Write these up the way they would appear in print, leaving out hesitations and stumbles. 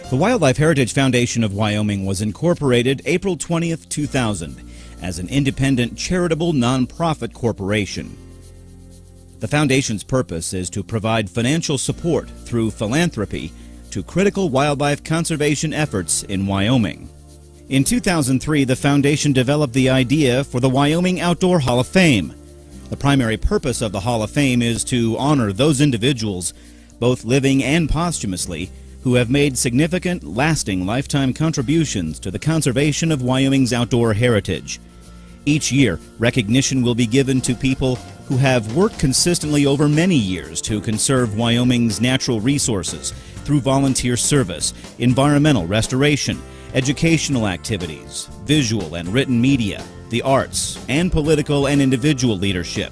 The Wildlife Heritage Foundation of Wyoming was incorporated April 20th, 2000, as an independent charitable nonprofit corporation. The foundation's purpose is to provide financial support through philanthropy to critical wildlife conservation efforts in Wyoming. In 2003, the foundation developed the idea for the Wyoming Outdoor Hall of Fame. The primary purpose of the Hall of Fame is to honor those individuals, both living and posthumously, who have made significant, lasting lifetime contributions to the conservation of Wyoming's outdoor heritage. Each year, recognition will be given to people who have worked consistently over many years to conserve Wyoming's natural resources through volunteer service, environmental restoration, educational activities, visual and written media, the arts, and political and individual leadership.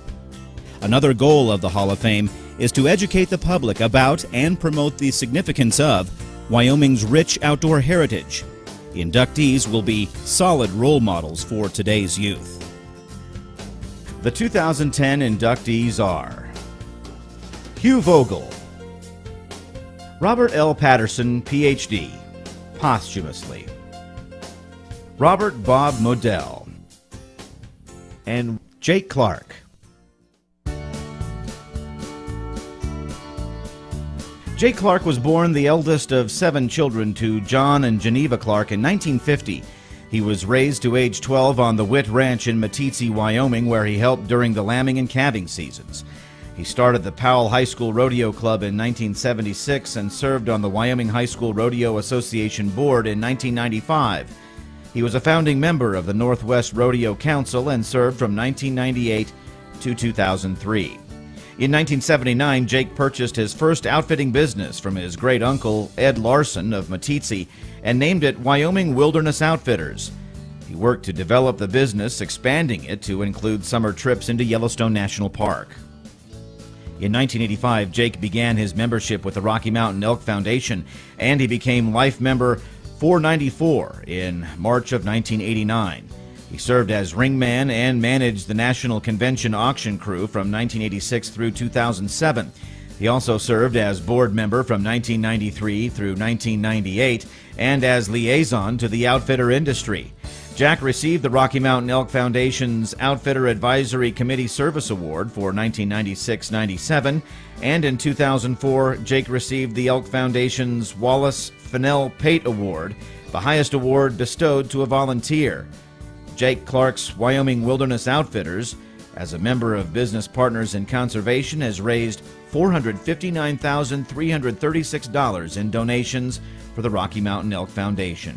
Another goal of the Hall of Fame is to educate the public about and promote the significance of Wyoming's rich outdoor heritage. The inductees will be solid role models for today's youth. The 2010 inductees are Hugh Vogel, Robert L. Patterson, Ph.D., posthumously, Robert Bob Modell, and Jake Clark. Jake Clark was born the eldest of 7 children to John and Geneva Clark in 1950. He was raised to age 12 on the Witt Ranch in Meeteetse, Wyoming, where he helped during the lambing and calving seasons. He started the Powell High School Rodeo Club in 1976 and served on the Wyoming High School Rodeo Association Board in 1995. He was a founding member of the Northwest Rodeo Council and served from 1998 to 2003. In 1979, Jake purchased his first outfitting business from his great-uncle, Ed Larson of Meeteetse, and named it Wyoming Wilderness Outfitters. He worked to develop the business, expanding it to include summer trips into Yellowstone National Park. In 1985, Jake began his membership with the Rocky Mountain Elk Foundation, and he became Life Member 494 in March of 1989. He served as ringman and managed the National Convention auction crew from 1986 through 2007. He also served as board member from 1993 through 1998 and as liaison to the outfitter industry. Jack received the Rocky Mountain Elk Foundation's Outfitter Advisory Committee Service Award for 1996-97, and in 2004, Jake received the Elk Foundation's Wallace Fennell Pate Award, the highest award bestowed to a volunteer. Jake Clark's Wyoming Wilderness Outfitters, as a member of Business Partners in Conservation, has raised $459,336 in donations for the Rocky Mountain Elk Foundation.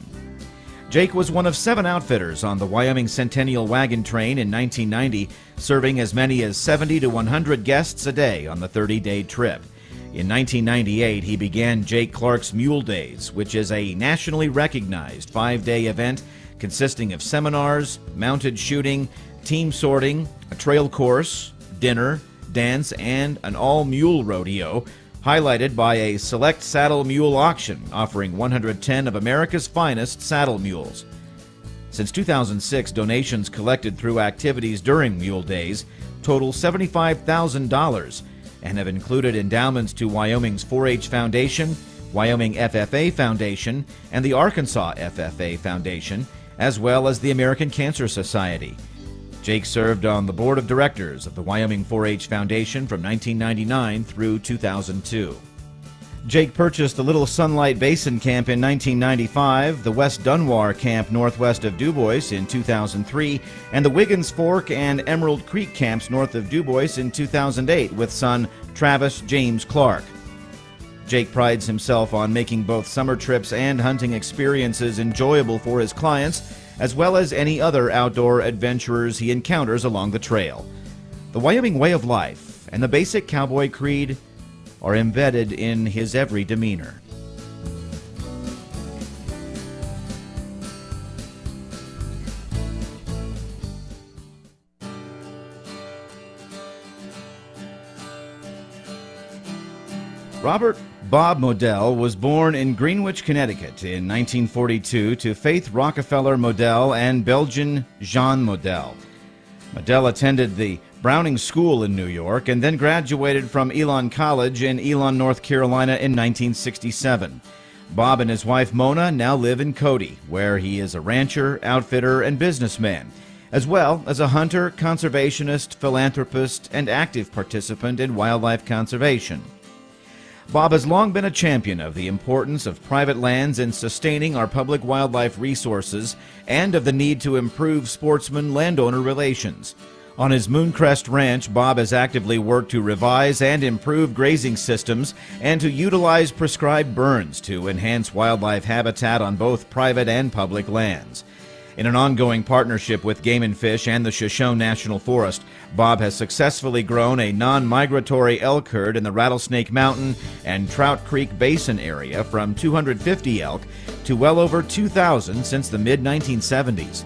Jake was one of 7 outfitters on the Wyoming Centennial Wagon Train in 1990, serving as many as 70 to 100 guests a day on the 30-day trip. In 1998, he began Jake Clark's Mule Days, which is a nationally recognized 5-day event consisting of seminars, mounted shooting, team sorting, a trail course, dinner, dance, and an all-mule rodeo, highlighted by a select saddle mule auction offering 110 of America's finest saddle mules. Since 2006, donations collected through activities during Mule Days total $75,000 and have included endowments to Wyoming's 4-H Foundation, Wyoming FFA Foundation, and the Arkansas FFA Foundation, as well as the American Cancer Society. Jake served on the board of directors of the Wyoming 4-H Foundation from 1999 through 2002. Jake purchased the Little Sunlight Basin Camp in 1995, the West Dunwar Camp northwest of Dubois in 2003, and the Wiggins Fork and Emerald Creek camps north of Dubois in 2008 with son Travis James Clark. Jake prides himself on making both summer trips and hunting experiences enjoyable for his clients, as well as any other outdoor adventurers he encounters along the trail. The Wyoming way of life and the basic cowboy creed are embedded in his every demeanor. Robert Bob Modell was born in Greenwich, Connecticut in 1942 to Faith Rockefeller Modell and Belgian Jean Modell. Adele attended the Browning School in New York and then graduated from Elon College in Elon, North Carolina in 1967. Bob and his wife Mona now live in Cody, where he is a rancher, outfitter, and businessman, as well as a hunter, conservationist, philanthropist, and active participant in wildlife conservation. Bob has long been a champion of the importance of private lands in sustaining our public wildlife resources and of the need to improve sportsman-landowner relations. On his Mooncrest Ranch, Bob has actively worked to revise and improve grazing systems and to utilize prescribed burns to enhance wildlife habitat on both private and public lands. In an ongoing partnership with Game and Fish and the Shoshone National Forest, Bob has successfully grown a non-migratory elk herd in the Rattlesnake Mountain and Trout Creek Basin area from 250 elk to well over 2,000 since the mid-1970s.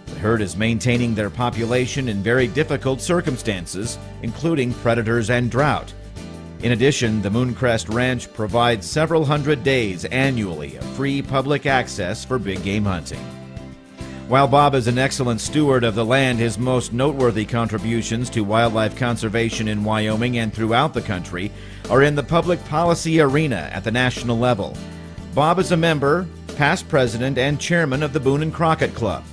The herd is maintaining their population in very difficult circumstances, including predators and drought. In addition, the Mooncrest Ranch provides several hundred days annually of free public access for big game hunting. While Bob is an excellent steward of the land, his most noteworthy contributions to wildlife conservation in Wyoming and throughout the country are in the public policy arena at the national level. Bob is a member, past president, and chairman of the Boone and Crockett Club.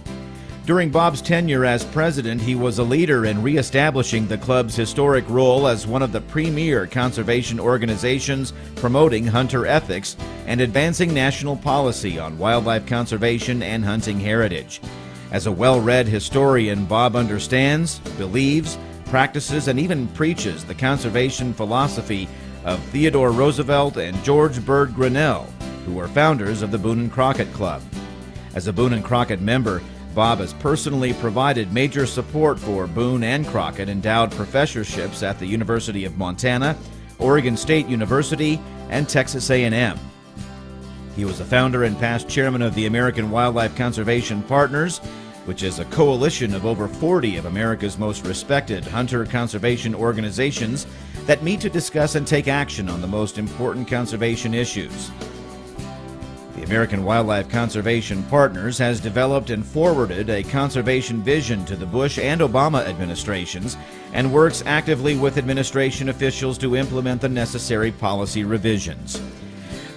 During Bob's tenure as president, he was a leader in reestablishing the club's historic role as one of the premier conservation organizations promoting hunter ethics and advancing national policy on wildlife conservation and hunting heritage. As a well-read historian, Bob understands, believes, practices, and even preaches the conservation philosophy of Theodore Roosevelt and George Bird Grinnell, who were founders of the Boone and Crockett Club. As a Boone and Crockett member, Bob has personally provided major support for Boone and Crockett endowed professorships at the University of Montana, Oregon State University, and Texas A&M. He was a founder and past chairman of the American Wildlife Conservation Partners, which is a coalition of over 40 of America's most respected hunter conservation organizations that meet to discuss and take action on the most important conservation issues. The American Wildlife Conservation Partners has developed and forwarded a conservation vision to the Bush and Obama administrations and works actively with administration officials to implement the necessary policy revisions.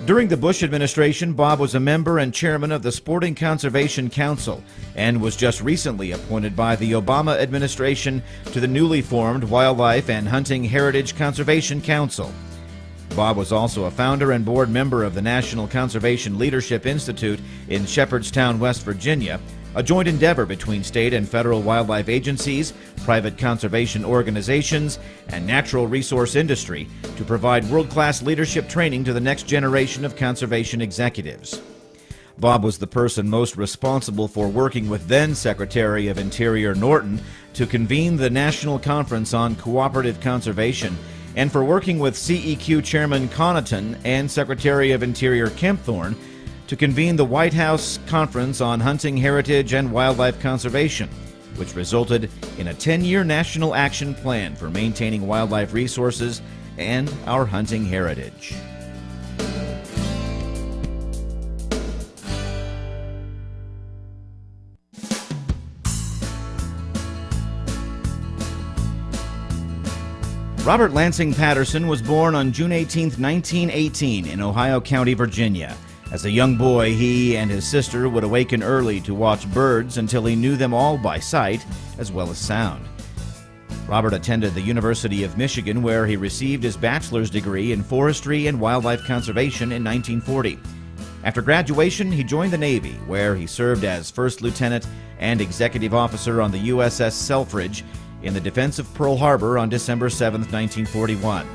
During the Bush administration, Bob was a member and chairman of the Sporting Conservation Council and was just recently appointed by the Obama administration to the newly formed Wildlife and Hunting Heritage Conservation Council. Bob was also a founder and board member of the National Conservation Leadership Institute in Shepherdstown, West Virginia, a joint endeavor between state and federal wildlife agencies, private conservation organizations, and natural resource industry to provide world-class leadership training to the next generation of conservation executives. Bob was the person most responsible for working with then Secretary of Interior Norton to convene the National Conference on Cooperative Conservation and for working with CEQ Chairman Connaughton and Secretary of Interior Kempthorne to convene the White House Conference on Hunting Heritage and Wildlife Conservation, which resulted in a 10-year national action plan for maintaining wildlife resources and our hunting heritage. Robert Lansing Patterson was born on June 18, 1918 in Ohio County, Virginia. As a young boy, he and his sister would awaken early to watch birds until he knew them all by sight as well as sound. Robert attended the University of Michigan, where he received his bachelor's degree in forestry and wildlife conservation in 1940. After graduation, he joined the Navy, where he served as first lieutenant and executive officer on the USS Selfridge in the defense of Pearl Harbor on December 7, 1941.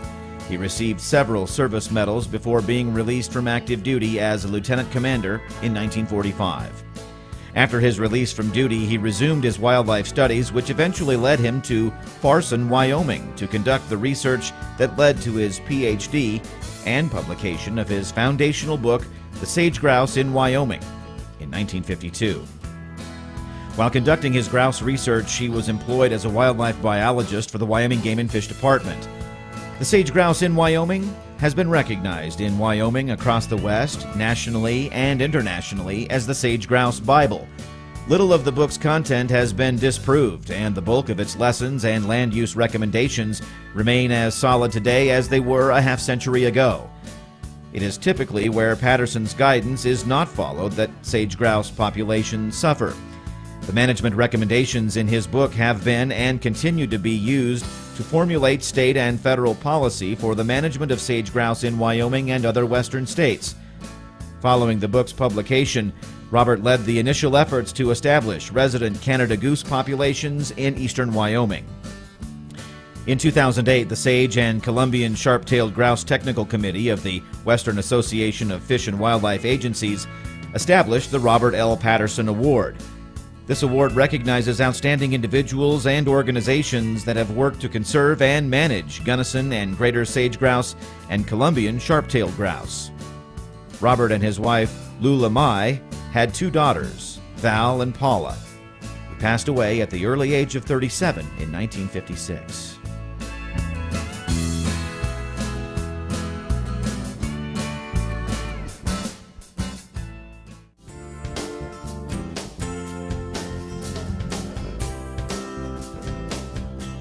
He received several service medals before being released from active duty as a lieutenant commander in 1945. After his release from duty, he resumed his wildlife studies, which eventually led him to Farson, Wyoming, to conduct the research that led to his Ph.D. and publication of his foundational book, The Sage Grouse in Wyoming, in 1952. While conducting his grouse research, he was employed as a wildlife biologist for the Wyoming Game and Fish Department. The sage grouse in Wyoming has been recognized in Wyoming, across the West, nationally and internationally as the Sage Grouse Bible. Little of the book's content has been disproved, and the bulk of its lessons and land use recommendations remain as solid today as they were a half-century ago. It is typically where Patterson's guidance is not followed that sage-grouse populations suffer. The management recommendations in his book have been and continue to be used to formulate state and federal policy for the management of sage-grouse in Wyoming and other western states. Following the book's publication, Robert led the initial efforts to establish resident Canada goose populations in eastern Wyoming. In 2008, the Sage and Columbian Sharp-tailed Grouse Technical Committee of the Western Association of Fish and Wildlife Agencies established the Robert L. Patterson Award. This award recognizes outstanding individuals and organizations that have worked to conserve and manage Gunnison and greater sage-grouse and Columbian sharp-tailed grouse. Robert and his wife, Lula Mai, had two daughters, Val and Paula. He passed away at the early age of 37 in 1956.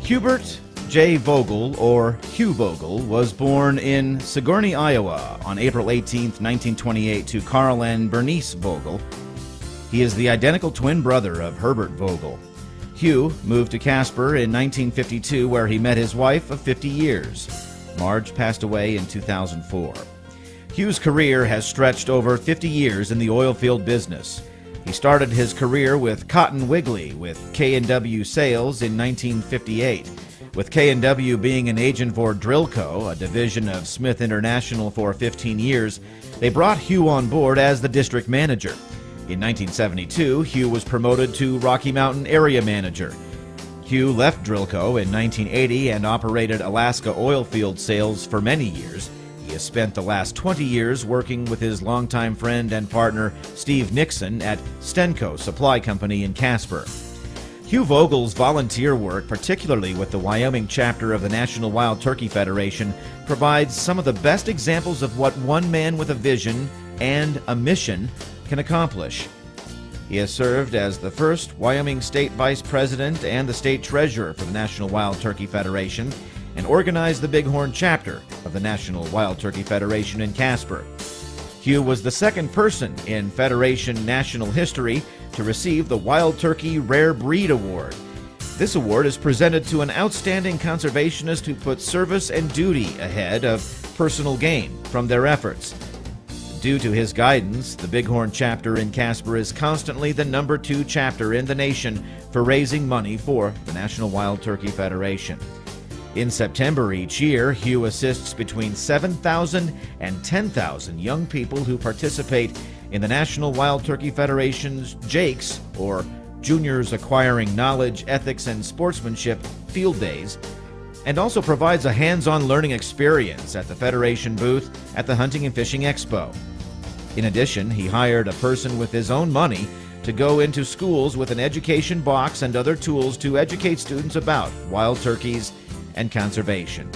Hubert J. Vogel, or Hugh Vogel, was born in Sigourney, Iowa on April 18, 1928 to Carl and Bernice Vogel. He is the identical twin brother of Herbert Vogel. Hugh moved to Casper in 1952 where he met his wife of 50 years. Marge passed away in 2004. Hugh's career has stretched over 50 years in the oil field business. He started his career with Cotton Wiggly with K&W Sales in 1958. With K&W being an agent for Drillco, a division of Smith International, for 15 years, they brought Hugh on board as the district manager. In 1972, Hugh was promoted to Rocky Mountain Area Manager. Hugh left Drillco in 1980 and operated Alaska oil field sales for many years. He has spent the last 20 years working with his longtime friend and partner Steve Nixon at Stenco Supply Company in Casper. Hugh Vogel's volunteer work, particularly with the Wyoming chapter of the National Wild Turkey Federation, provides some of the best examples of what one man with a vision and a mission can accomplish. He has served as the first Wyoming State Vice President and the State Treasurer for the National Wild Turkey Federation, and organized the Bighorn chapter of the National Wild Turkey Federation in Casper. Hugh was the second person in Federation national history to receive the Wild Turkey Rare Breed Award. This award is presented to an outstanding conservationist who puts service and duty ahead of personal gain from their efforts. Due to his guidance, the Bighorn chapter in Casper is constantly the number 2 chapter in the nation for raising money for the National Wild Turkey Federation. In September each year, Hugh assists between 7,000 and 10,000 young people who participate in the National Wild Turkey Federation's JAKES, or Juniors Acquiring Knowledge, Ethics, and Sportsmanship Field Days, and also provides a hands-on learning experience at the Federation booth at the Hunting and Fishing Expo. In addition, he hired a person with his own money to go into schools with an education box and other tools to educate students about wild turkeys and conservation.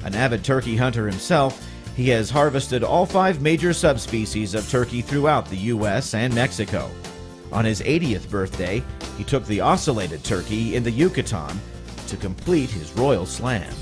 An avid turkey hunter himself, he has harvested all 5 major subspecies of turkey throughout the U.S. and Mexico. On his 80th birthday, he took the ocellated turkey in the Yucatan to complete his royal slam.